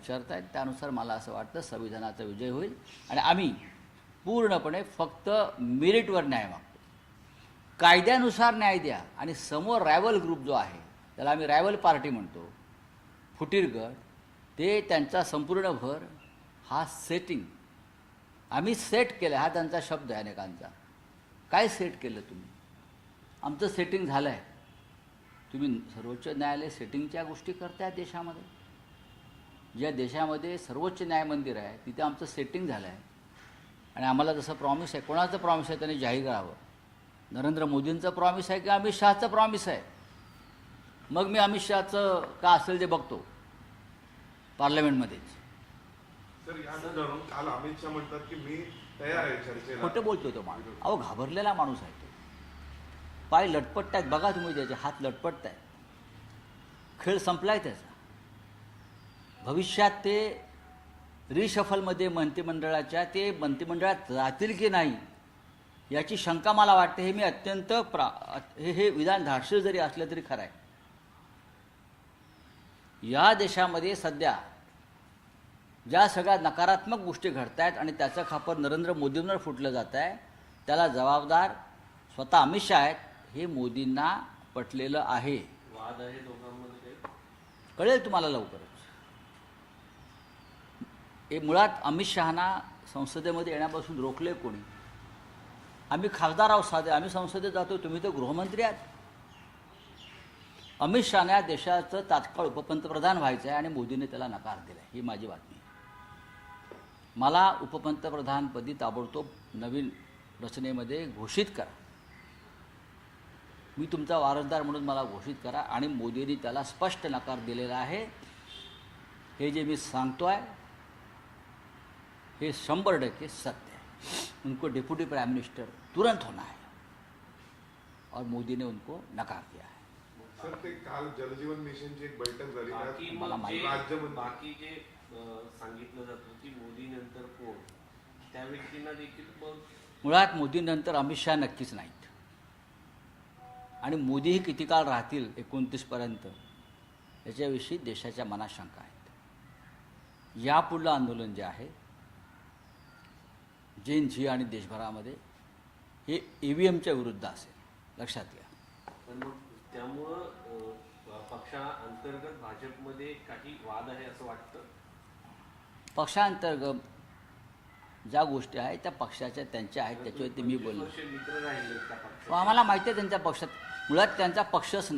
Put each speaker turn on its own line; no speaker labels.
विचारतायत त्यानुसार मला असं वाटतं संविधानाचा विजय होईल आणि आम्ही पूर्णपणे फक्त मेरिटवर न्याय मागतो. कायद्यानुसार न्याय द्या. आणि समोर रायवल ग्रुप जो आहे त्याला आम्ही रायवल पार्टी म्हणतो, फुटीर गट, ते त्यांचा संपूर्ण भर हा सेटिंग आम्ही सेट केलं. हा त्यांचा शब्द आहे अनेकांचा. काय सेट केलं तुम्ही? आमचं सेटिंग झालं आहे. तुम्ही सर्वोच्च न्यायालय सेटिंगच्या गोष्टी करताय देशामध्ये. ज्या देशामध्ये सर्वोच्च न्यायमंदिर आहे तिथे आमचं सेटिंग झालं आहे आणि आम्हाला जसं प्रॉमिस आहे, कोणाचं प्रॉमिस आहे त्यांनी जाहीर करावं. नरेंद्र मोदींचं प्रॉमिस आहे की अमित शहाचं प्रॉमिस आहे? मग मी अमित शहाचं का असेल ते बघतो पार्लमेंटमध्येच.
सर यानंतर काल अमित शहा म्हणतात की मी तयार आहे चर्चेला.
खोटं बोलतो तो माणूस. अहो घाबरलेला माणूस आहे तो. पाय लटपटत आहेत बघा तुम्ही, त्याचे हात लटपटत आहेत. खेळ संपला आहे त्याचा. भविष्यात ते रिशफलमध्ये मंत्रिमंडळाच्या ते मंत्रिमंडळात जातील की नाही याची शंका मला वाटते. हे मी अत्यंत हे विधान धाडसी जरी असलं तरी खरं आहे. या देशामध्ये सध्या ज्या सगळ्या नकारात्मक गोष्टी घडत आहेत आणि त्याचं खापर नरेंद्र मोदींवर फुटलं जात आहे, त्याला जबाबदार स्वतः अमित शहा आहेत. हे मोदींना पटलेलं आहे.
वाद आहे दोघांमध्ये,
कळेल तुम्हाला लवकरच. हे मुळात अमित शहाना संसदेमध्ये येण्यापासून रोखले कोणी? आम्ही खासदार आहोत साधे, आम्ही संसदेत जातो, तुम्ही तर गृहमंत्री आहात. अमित शहाने या देशाचं तात्काळ उपपंतप्रधान व्हायचं आहे आणि मोदीने त्याला नकार दिला आहे. ही माझी बातमी आहे. मला उपपंतप्रधानपदी ताबडतोब नवीन रचनेमध्ये घोषित करा. मी तुमचा वारसदार म्हणून मला घोषित करा. आणि मोदींनी त्याला स्पष्ट नकार दिलेला आहे. हे जे मी सांगतो आहे हे 100% सत्य है. उनको डिप्टी प्राइम मिनिस्टर तुरंत होना है और मोदी ने उनको नकार दिया है.
सर ते काल जलजीवन मिशनची एक बैठक झाली.
बाकी जे सांगितलं जातं की मोदी नंतर कोण, त्या व्यक्तींना देखील
मुळात मोदीनंतर अमित शहा नक्कीच नाहीत. आणि मोदीही किती काळ राहतील 29 पर्यंत याच्याविषयी देशाच्या मनात शंका आहेत. यापुढलं आंदोलन जे आहे जेन झी आणि देशभरामध्ये हे EVMच्या विरुद्ध असेल, लक्षात घ्या.
पण मग त्यामुळं पक्षांतर्गत भाजपमध्ये काही वाद आहे असं वाटतं?
पक्षांतर्गत ज्या गोष्टी आहेत त्या पक्षाच्या त्यांच्या आहेत, त्याच्यावरती मी बोललो.
मित्र राहिले त्या पक्षात.
आम्हाला माहिती आहे त्यांच्या पक्षात मुळात त्यांचा पक्षच नाही.